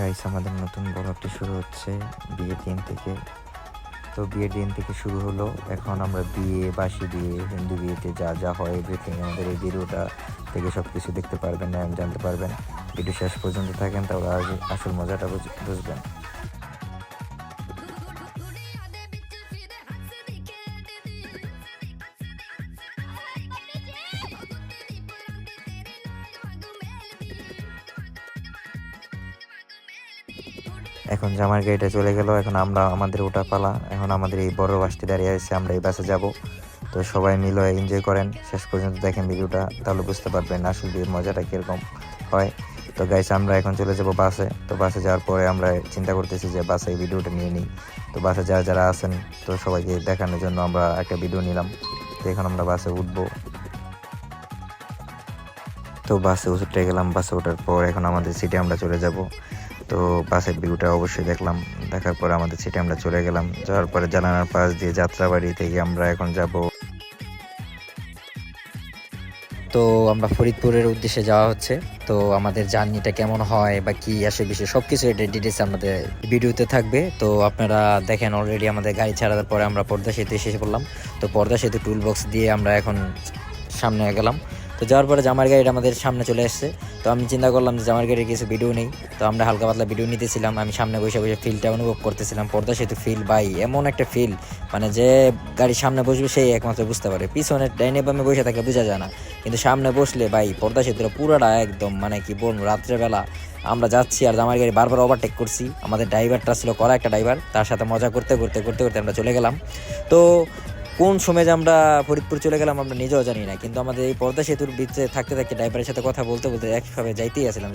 Guys আমাদের নতুন ব্লগটি শুরু হচ্ছে বিয়ের দিন থেকে। তো বিয়ের দিন থেকে শুরু হলো। এখন আমরা বিয়ে, বাসি বিয়ে, হিন্দু বিয়েতে যা যা হয় এভরিথিং আমাদের এই ভিডিওটা থেকে সব কিছু দেখতে পারবেন এবং জানতে পারবেন। ভিডিও শেষ পর্যন্ত থাকেন তাহলে আসল মজাটা বুঝবেন। এখন জামার গাড়িটা চলে গেল, এখন আমরা আমাদের ওটা পালা। এখন আমাদের এই বড় বাসটি দাঁড়িয়ে আছে, আমরা এই বাসে যাব। তো সবাই মিলে এনজয় করেন, শেষ পর্যন্ত দেখেন ভিডিওটা, তাহলে বুঝতে পারবেন আসল বিয়ের মজাটা কীরকম হয়। তো গাইস আমরা এখন চলে যাব বাসে। তো বাসে যাওয়ার পরে আমরা চিন্তা করতেছি যে বাসে এই ভিডিওটা নিয়ে নিই। তো বাসে যারা যারা আছেন তো সবাইকে দেখানোর জন্য আমরা একটা ভিডিও নিলাম। তো এখন আমরা বাসে উঠবো। তো বাসে উঠে গেলাম। বাসে ওঠার পর এখন আমাদের সিটে আমরা চলে যাব। তো বাসের ভিউটা অবশ্যই দেখলাম, দেখার পরে আমাদের সিটে আমরা চলে গেলাম। যাওয়ার পরে জানালার পাশ দিয়ে যাত্রাবাড়ি থেকে আমরা এখন যাব। তো আমরা ফরিদপুরের উদ্দেশ্যে যাওয়া হচ্ছে। তো আমাদের জার্নিটা কেমন হয় বা কি আসে বিষয় সব কিছু ডিটেলস আমাদের ভিডিওতে থাকবে। তো আপনারা দেখেন অলরেডি আমাদের গাড়ি ছাড়ার পরে আমরা পর্দা সেতু এসে পড়লাম। তো পর্দা সেতু টুল বক্স দিয়ে আমরা এখন সামনে গেলাম। তো যাওয়ার পরে জামার গাড়িটা আমাদের সামনে চলে আসছে। তো আমি চিন্তা করলাম যে জামার গাড়ির কিছু ভিডিও নেই। তো আমরা হালকা পাতলা ভিডিও নিতেছিলাম, আমি সামনে বসে বসে ফিলটা অনুভব করতেছিলাম। পর্দা সেতু ফিল বাই এমন একটা ফিল, মানে যে গাড়ির সামনে বসবে সেই একমাত্র বুঝতে পারে। পিছনে ডাইনে বামে বসে থাকলে বোঝা যায় না, কিন্তু সামনে বসলে ভাই পর্দা সেতুটা পুরাটা একদম মানে কি বলবো, রাত্রেবেলা আমরা যাচ্ছি আর জামার গাড়ি বারবার ওভারটেক করছি। আমাদের ড্রাইভারটা ছিল করা একটা ড্রাইভার, তার সাথে মজা করতে করতে করতে করতে আমরা চলে গেলাম। তো কোন সময় যে আমরা ফরিদপুর চলে গেলাম আমরা নিজেও জানি না, কিন্তু আমাদের এই পর্দা সেতুর ভিতরে থাকতে থাকতে ড্রাইভারের সাথে কথা বলতে বলতে একভাবে যাইতেই আসলাম।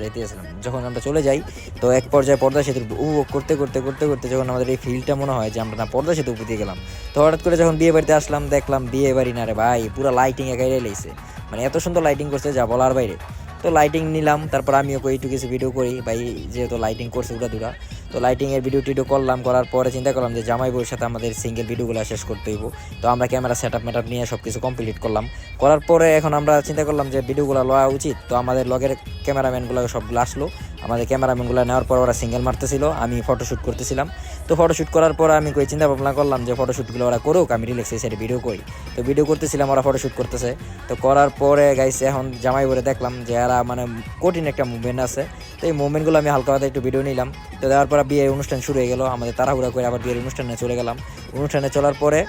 যখন আমরা চলে যাই তো এক পর্যায়ে পর্দা সেতুর উপভোগ করতে করতে করতে করতে যখন আমাদের এই ফিলটা মনে হয় যে আমরা না পর্দা সেতু উপর দিয়ে গেলাম। তো হঠাৎ করে যখন বিয়ে বাড়িতে আসলাম দেখলাম বিয়ে বাড়ি না রে ভাই, পুরো লাইটিং একাই লেগেছে, মানে এত সুন্দর লাইটিং করছে যা বলার বাইরে। তো লাইটিং নিলাম, তারপর আমিও একটু কিছু ভিডিও করি ভাই, যেহেতু লাইটিং করছে উড়া। তো লাইটিংয়ের ভিডিও টিডিও করলাম, করার পরে চিন্তা করলাম যে জামাই বউর সাথে আমাদের সিঙ্গেল ভিডিওগুলো শেষ করতে হইব। তো আমরা ক্যামেরা সেট আপ নিয়ে সব কিছু কমপ্লিট করলাম। করার পরে এখন আমরা চিন্তা করলাম যে ভিডিওগুলো লওয়া উচিত। তো আমাদের লগের ক্যামেরাম্যানগুলো সবগুলো আসলো। আমাদের ক্যামেরাম্যানগুলো নেওয়ার পর ওরা সিঙ্গেল মারতেছিল, আমি ফটোশ্যুট করতেছিলাম। তো ফটোশ্যুট করার পর আমি চিন্তা ভাবনা করলাম যে ফটোশ্যুটগুলো ওরা করুক, আমি রিল্যাক্স এই সাইডে ভিডিও করি। তো ভিডিও করতেছিলাম, ওরা ফটোশ্যুট করতেছে। তো করার পরে গাইছে এখন জামাই বলে দেখলাম যে এরা মানে কঠিন একটা মুভমেন্ট আছে। তো এই মুভমেন্টগুলো আমি হালকা হাতে একটু ভিডিও নিলাম। তো দেওয়ার পর বিয়ের অনুষ্ঠান শুরু হয়ে গেল, আমাদের তাড়াহুড়া করে আবার বিয়ের অনুষ্ঠানে চলে গেলাম। অনুষ্ঠানে চলার পরে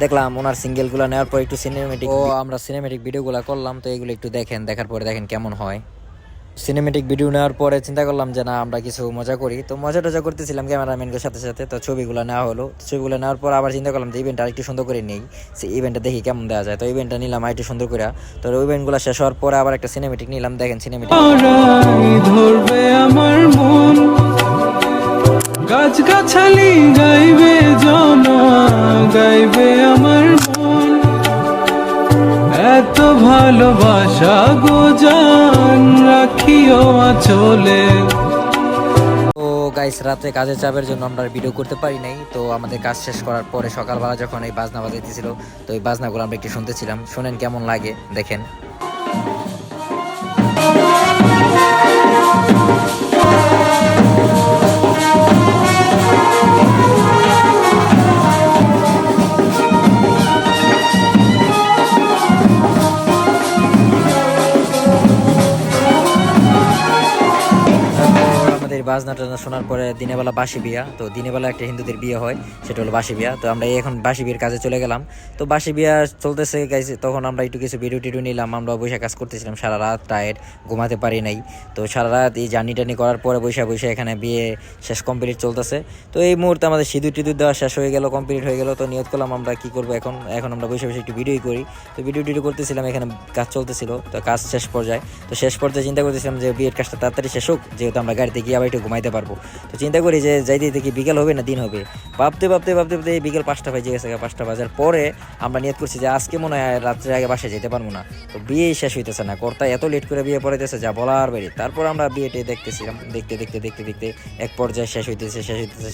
দেখলাম ওনার সিঙ্গেলগুলো নেওয়ার পর একটু সিনেমেটিক আমরা সিনেমেটিক ভিডিওগুলো করলাম। তো এগুলো একটু দেখেন, দেখার পরে দেখেন কেমন হয়। সিনেমেটিক ভিডিও নেওয়ার পরে চিন্তা করলাম যে না আমরা কিছু মজা করি। তো মজা টজা করতেছিলাম ক্যামেরাম্যানদের সাথে সাথে। তো ছবিগুলো নেওয়া হলো। ছবিগুলো নেওয়ার পর আবার চিন্তা করলাম যে ইভেন্টটা আরেকটু সুন্দর করে নেই, সেই ইভেন্টটা দেখি কেমন দেওয়া যায়। তো ইভেন্টটা নিলাম আরেকটু সুন্দর করে। তো ইভেন্টগুলো শেষ হওয়ার পরে আবার একটা সিনেমেটিক নিলাম, দেখেন সিনেমেটিক ধরবে আমার মন, গাছগাছালি গাইবে জনা, গাইবে আমার মন, এত ভালোবাসা গো জান রাখিও আঁচলে। তো গাইস রাতে কাজের চাপের জন্য আমরা ভিডিও করতে পারি নাই। তো আমাদের কাজ শেষ করার পরে সকালবেলা যখন এই বাজনা বাজাইতেছিল, তো এই বাজনাগুলো আমরা একটু শুনতেছিলাম। শুনেন কেমন লাগে দেখেন। বাজনা টাজনা শোনার পরে দিনের বেলা বাসি বিয়া। তো দিনের বেলা একটা হিন্দুদের বিয়ে হয়, সেটা হলো বাসি বিয়া। তো আমরা এখন বাসি বিয়ের কাজে চলে গেলাম। তো বাসি বিয়া চলতেছে গাইছে, তখন আমরা একটু কিছু ভিডিও টিডিও নিলাম। আমরা বৈশা কাজ করতেছিলাম, সারা রাত টায়ার্ড, ঘুমাতে পারি নাই। তো সারা রাত এই জার্নি টার্নি করার পরে বৈশা এখানে বিয়ে শেষ কমপ্লিট চলতেছে। তো এই মুহূর্তে আমাদের সিঁদুর টিঁদুর দেওয়া শেষ হয়ে গেল, কমপ্লিট হয়ে গেল। তো নিয়ত করলাম আমরা কি করবো এখন আমরা বৈশা একটু ভিডিওই করি। তো ভিডিও টিডিও করতেছিলাম, এখানে কাজ চলতেছিল। তো কাজ শেষ পর্যায়ে চিন্তা করতেছিলাম যে বিয়ের কাজটা তাড়াতাড়ি শেষ হোক, যেহেতু আমরা গাড়িতে গিয়ে আবার একটু ঘুমাইতে পারবো। তো চিন্তা করি যে যাইতে থেকে বিকেল হবে না দিন হবে। ভাবতে বিকেল 5টা বাজে গেছে। 5টা বাজার পরে আমরা নিয়ত করছি যে আজকে মনে হয় রাত্রে আগে বাসায় যেতে পারবো না। তো বিয়ে শেষ হইতেছে না, কর্তা এত লেট করে বিয়ে পড়াইতেছে যা বলার বাইরে। তারপর আমরা বিয়েটি দেখতেছিলাম, দেখতে এক পর্যায়ে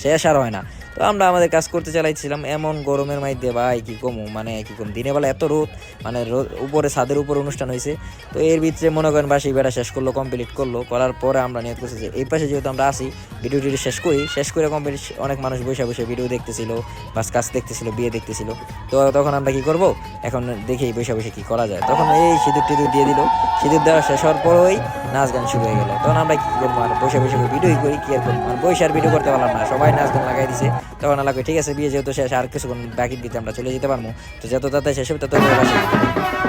শেষ আর হয় না। তো আমরা আমাদের কাজ করতে চালাইছিলাম এমন গরমের মধ্যে ভাই কি কম দিনের বেলা এত রোদ, মানে উপরে ছাদের উপর অনুষ্ঠান হয়েছে। তো এর ভিতরে মনে করেন বাসি বেড়া শেষ করলো, কমপ্লিট করলো। করার পরে আমরা নিয়ত করছি যে এই পাশে যেহেতু যেহেতু আমরা আসি ভিডিও শেষ করি, শেষ করে কমপ্লিট অনেক মানুষ বসে বসে ভিডিও দেখতেছিল, বাস কাজ দেখতেছিল, বিয়ে দেখতেছিল। তো তখন আমরা কি করব, এখন দেখি বসে বসে কি করা যায়। তখন এই সিঁদুর টিঁদুর দিয়ে দিল, সিঁদুর দেওয়া শেষ হওয়ার পরেই নাচ গান শুরু হয়ে গেল। তখন আমরা কি করবো, আর বসে বসে ভিডিওই করি, কি আর করবো, বসে আর ভিডিও করতে পারলাম না, সবাই নাচ গান লাগাই দিছে। তখন আল্লাহ ঠিক আছে বিয়ে যেহেতু শেষ, আর কিছুক্ষণ বাকি দিতে আমরা চলে যেতে পারবো, তো যত তাড়াতাড়ি শেষ হবে তত বাসে।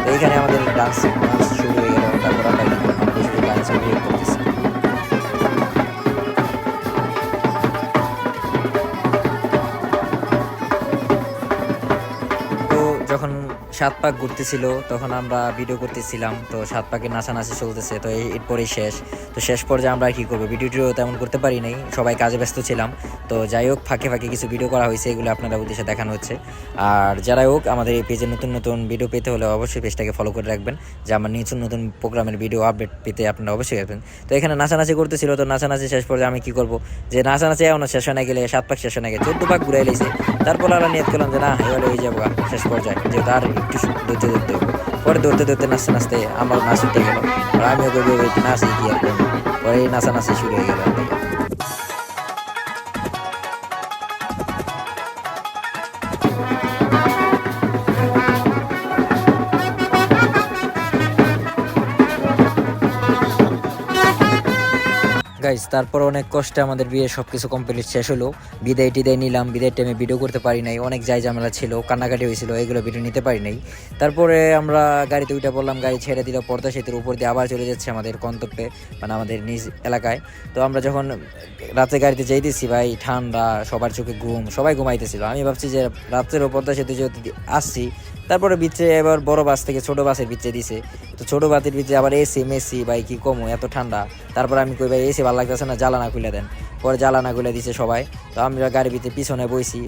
তো এইখানে আমাদের ডান্স শুরু হয়ে গেল। তারপর আমরা ডান্স করতেছি। তো যখন 7 পাক ঘুরতেছিল তখন আমরা ভিডিও করতেছিলাম, তো 7 পাকে নাচানাচি চলতেছে। তো এরপরেই শেষ। তো শেষ পর্যায়ে আমরা কি করবো, ভিডিওটিও তেমন করতে পারি নাই, সবাই কাজে ব্যস্ত ছিলাম। তো যাই হোক, ফাঁকে ফাঁকে কিছু ভিডিও করা হয়েছে, এগুলো আপনারা উদ্দেশ্যে দেখানো হচ্ছে। আর যারাই হোক, আমাদের এই পেজে নতুন নতুন ভিডিও পেতে হলে অবশ্যই পেজটাকে ফলো করে রাখবেন, যে আমার নতুন নতুন প্রোগ্রামের ভিডিও আপডেট পেতে আপনারা অবশ্যই রাখবেন। তো এখানে নাচানাচি করতেছিল, তো নাচানাচি শেষ পর্যায়ে আমি কি করবো, যে নাচানাচি এমন শেষ হয় না গেলে 7 পাক শেষ হয় না গেলে 14 পাক ঘুরাই লাইছে। তারপর আমরা নিয়ত করলাম যে না, এবারে হয়ে যাবো শেষ পর্যায়ে, যেহেতু আর একটু ধৈর্য ধরতে হবে। পরে ধরতে ধরতে নাচতে নাচতে আমার নাচ উঠে গেল, আর আমিও নাচি, কি আর করবো, পরে নাচানাচি শুরু হয়ে গেল। গাইস, তারপর অনেক কষ্টে আমাদের বিয়ে সবকিছু কমপ্লিট শেষ হলো। বিদায় টিদায় নিলাম, বিদায় টাইমে ভিডিও করতে পারি নাই, অনেক যাই ঝামেলা ছিল, কান্নাকাটি হয়েছিল, এগুলো ভিডিও নিতে পারি নাই। তারপরে আমরা গাড়িতে উঠে পড়লাম, গাড়ি ছেড়ে দিল, পর্দা সেতুর উপর দিয়ে আবার চলে যাচ্ছে আমাদের গন্তব্যে, মানে আমাদের নিজ এলাকায়। তো আমরা যখন রাতে গাড়িতে যাইতেছি ভাই, ঠান্ডা, সবার চোখে ঘুম, সবাই ঘুমাইতেছিল। আমি ভাবছি যে রাত্রেরও পর্দা সেতু যেহেতু আসছি, তারপরে বিচে এবার বড় বাস থেকে ছোট বাসের বিচে দিছে। তো ছোট বাসের বিচে আবার এসি মেসি, ভাই কি কমো, এত ঠান্ডা। তারপর আমি কই ভাই এসি ভালো লাগতেছে না, জ্বালানা খুলে দেন। পরে জ্বালানা খুলে দিছে সবাই। তো আমরা গাড়ির ভিতরে পিছনে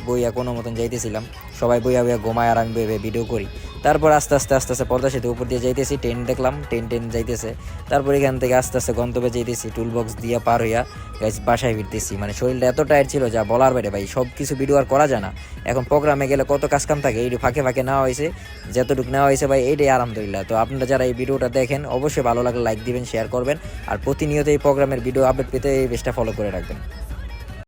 বইয়া কোনো মতন যাইতেছিলাম, সবাই বইয়া ঘুমায় আর আমি বইয়ে ভিডিও করি। তারপর আস্তে আস্তে আস্তে আস্তে পর্দা সেতু উপর দিয়ে যাইতেছি, ট্রেন দেখলাম, ট্রেন যাইতেছে। তারপর এখান থেকে আস্তে আস্তে গন্তব্যে যাইতেছি, টুল বক্স দিয়ে পার হইয়া গাইস বাসায় ফিরতেছি। মানে শরীরটা এত টায়ার্ড ছিল যা বলার বাইরে ভাই, সব কিছু ভিডিও আর করা যায় না। এখন প্রোগ্রামে গেলে কত কাজ কাম থাকে, এই ফাঁকে ফাঁকে নেওয়া হয়েছে, যতটুকু নেওয়া হয়েছে ভাই এইটাই আলহামদুলিল্লাহ। তো আপনারা যারা এই ভিডিওটা দেখেন অবশ্যই ভালো লাগলে লাইক দিবেন, শেয়ার করবেন, আর প্রতিনিয়ত এই প্রোগ্রামের ভিডিও আপডেট পেতে এই পেজটা ফলো করে রাখবেন।